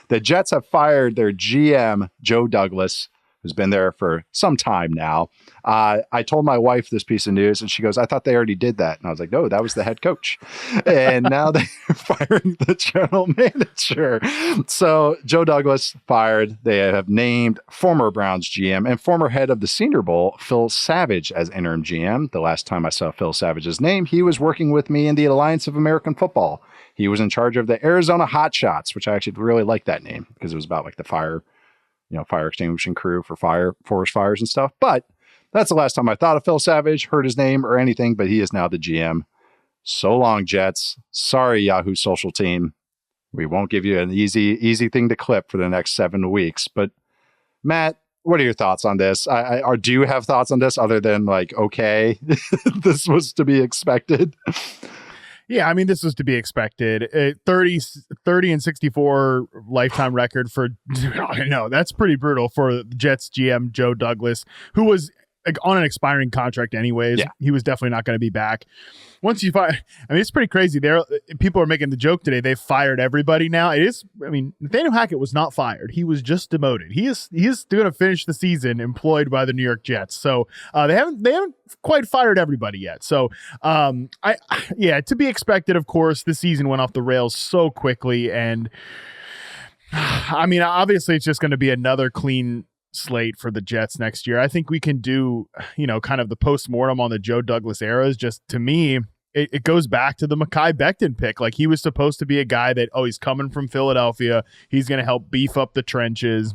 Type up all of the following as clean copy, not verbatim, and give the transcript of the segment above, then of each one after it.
The Jets have fired their GM, Joe Douglas, who's been there for some time now. I told my wife this piece of news and she goes, I thought they already did that. And I was like, no, that was the head coach. And now they're firing the general manager. So Joe Douglas fired. They have named former Browns GM and former head of the Senior Bowl, Phil Savage, as interim GM. The last time I saw Phil Savage's name, he was working with me in the Alliance of American Football. He was in charge of the Arizona Hotshots, which I actually really like that name because it was about like the fire extinguishing crew for forest fires and stuff. But that's the last time I thought of Phil Savage, heard his name or anything, but he is now the GM. So long, Jets. Sorry, Yahoo social team. We won't give you an easy thing to clip for the next 7 weeks. But Matt, what are your thoughts on this? Do you have thoughts on this other than like, okay, this was to be expected? Yeah, I mean, this was to be expected. 30 and 64 lifetime record for, I know, that's pretty brutal for Jets GM Joe Douglas, who was on an expiring contract anyways. Yeah. He was definitely not going to be back. Once you fire, I mean, it's pretty crazy. People are making the joke today. They've fired everybody now. Nathaniel Hackett was not fired. He was just demoted. He is going to finish the season employed by the New York Jets. So they haven't quite fired everybody yet. So to be expected, of course. The season went off the rails so quickly, and I mean, obviously, it's just going to be another clean slate for the Jets next year. I think we can do, kind of the postmortem on the Joe Douglas era. Is just, to me, it goes back to the Mekhi Becton pick. Like, he was supposed to be a guy that, he's coming from Philadelphia. He's going to help beef up the trenches.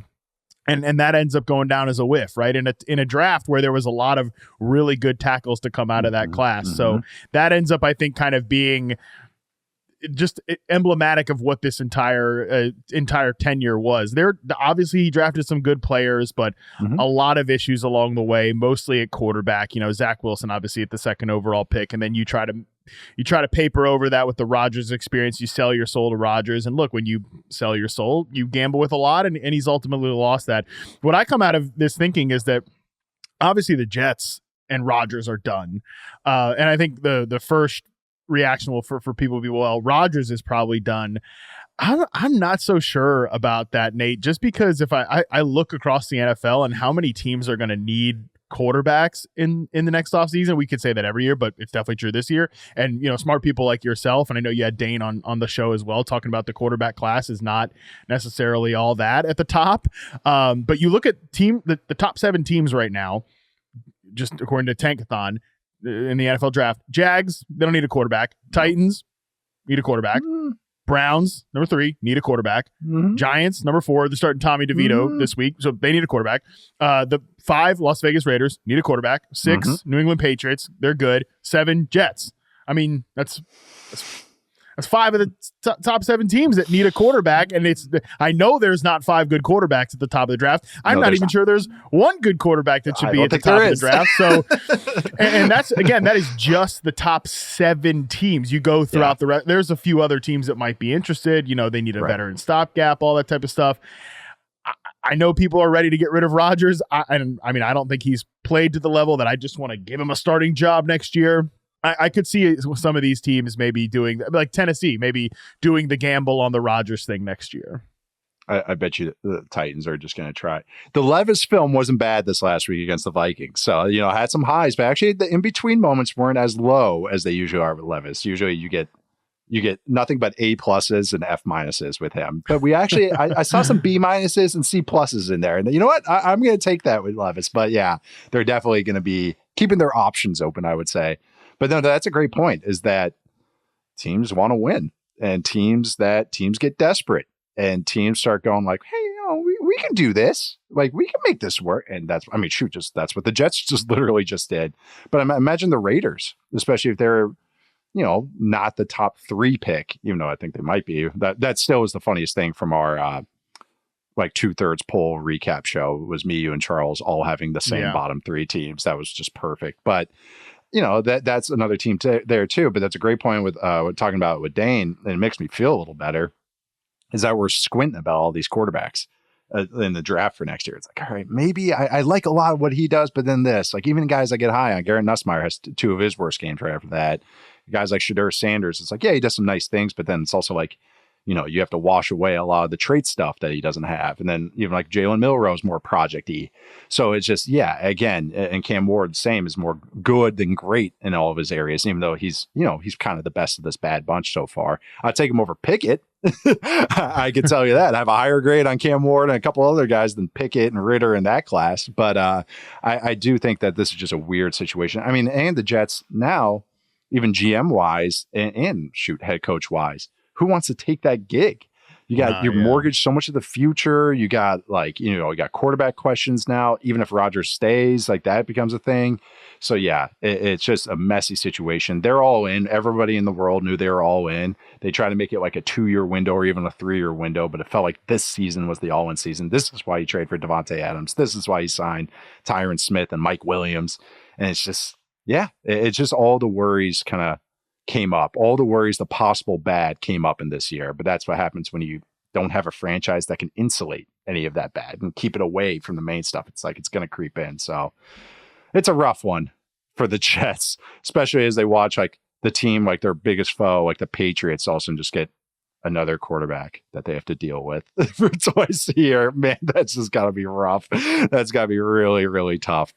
And that ends up going down as a whiff, right? In a draft where there was a lot of really good tackles to come out of that class. Mm-hmm. So that ends up, I think, kind of being just emblematic of what this entire tenure was. There, obviously, he drafted some good players, but a lot of issues along the way, mostly at quarterback. Zach Wilson, obviously, at the second overall pick, and then you try to paper over that with the Rodgers experience. You sell your soul to Rodgers, and look, when you sell your soul, you gamble with a lot, and he's ultimately lost that. What I come out of this thinking is that obviously the Jets and Rodgers are done, and I think the first reaction for people will be, well, Rodgers is probably done. I'm not so sure about that, Nate, just because if I look across the NFL and how many teams are going to need quarterbacks in the next offseason, we could say that every year, but it's definitely true this year. And, smart people like yourself, and I know you had Dane on the show as well, talking about the quarterback class is not necessarily all that at the top. But you look at the top 7 teams right now, just according to Tankathon, in the NFL draft. Jags, they don't need a quarterback. Titans need a quarterback. Browns, number 3, need a quarterback. Giants, number 4, they're starting Tommy DeVito this week, so they need a quarterback. The 5, Las Vegas Raiders, need a quarterback. 6, New England Patriots, they're good. 7, Jets. I mean, that's 5 of the top 7 teams that need a quarterback, and I know there's not 5 good quarterbacks at the top of the draft. I'm not even sure there's one good quarterback that should be at the top of the draft. So, and that is just the top 7 teams. You go throughout the rest. There's a few other teams that might be interested. They need a veteran stopgap, all that type of stuff. I know people are ready to get rid of Rodgers. I don't think he's played to the level that I just want to give him a starting job next year. I could see some of these teams maybe doing, like Tennessee, maybe doing the gamble on the Rodgers thing next year. I bet you the Titans are just going to try. The Levis film wasn't bad this last week against the Vikings. So, had some highs, but actually the in-between moments weren't as low as they usually are with Levis. Usually you get nothing but A pluses and F minuses with him. But we actually, I saw some B minuses and C pluses in there. And you know what? I'm going to take that with Levis. But yeah, they're definitely going to be keeping their options open, I would say. But no, that's a great point, is that teams want to win, and teams get desperate, and teams start going like, hey, we can do this. Like, we can make this work. And that's what the Jets just literally just did. But imagine the Raiders, especially if they're, not the top 3 pick, even though I think they might be. That still is the funniest thing from our like 2/3 poll recap show. It was me, you, and Charles all having the same bottom 3 teams. That was just perfect. But that's another team there too. But that's a great point with talking about with Dane, and it makes me feel a little better, is that we're squinting about all these quarterbacks in the draft for next year. It's like, all right, maybe I like a lot of what he does, but then this, like, even guys I get high on, Garrett Nussmeier has 2 of his worst games right after that. Guys like Shedeur Sanders, it's like, yeah, he does some nice things, but then it's also like, you have to wash away a lot of the trait stuff that he doesn't have. And then even like Jalen Milroe's more project-y. So it's just, yeah, again, and Cam Ward, same, is more good than great in all of his areas, even though he's kind of the best of this bad bunch so far. I'd take him over Pickett. I can tell you that. I have a higher grade on Cam Ward and a couple other guys than Pickett and Ritter in that class. But I do think that this is just a weird situation. I mean, and the Jets now, even GM-wise and head coach-wise, who wants to take that gig? You got your mortgage so much of the future. You got you got quarterback questions now. Even if Rodgers stays, like that becomes a thing. So yeah, it's just a messy situation. They're all in. Everybody in the world knew they were all in. They try to make it like a 2-year window or even a 3-year window, but it felt like this season was the all-in season. This is why you trade for Devontae Adams. This is why you signed Tyron Smith and Mike Williams. And it's just, yeah, it's just all the worries kind of came up. All the worries, the possible bad came up in this year. But that's what happens when you don't have a franchise that can insulate any of that bad and keep it away from the main stuff. It's like it's going to creep in. So it's a rough one for the Jets, especially as they watch like the team, like their biggest foe, like the Patriots, also just get another quarterback that they have to deal with for twice a year. Man, that's just got to be rough. That's got to be really, really tough.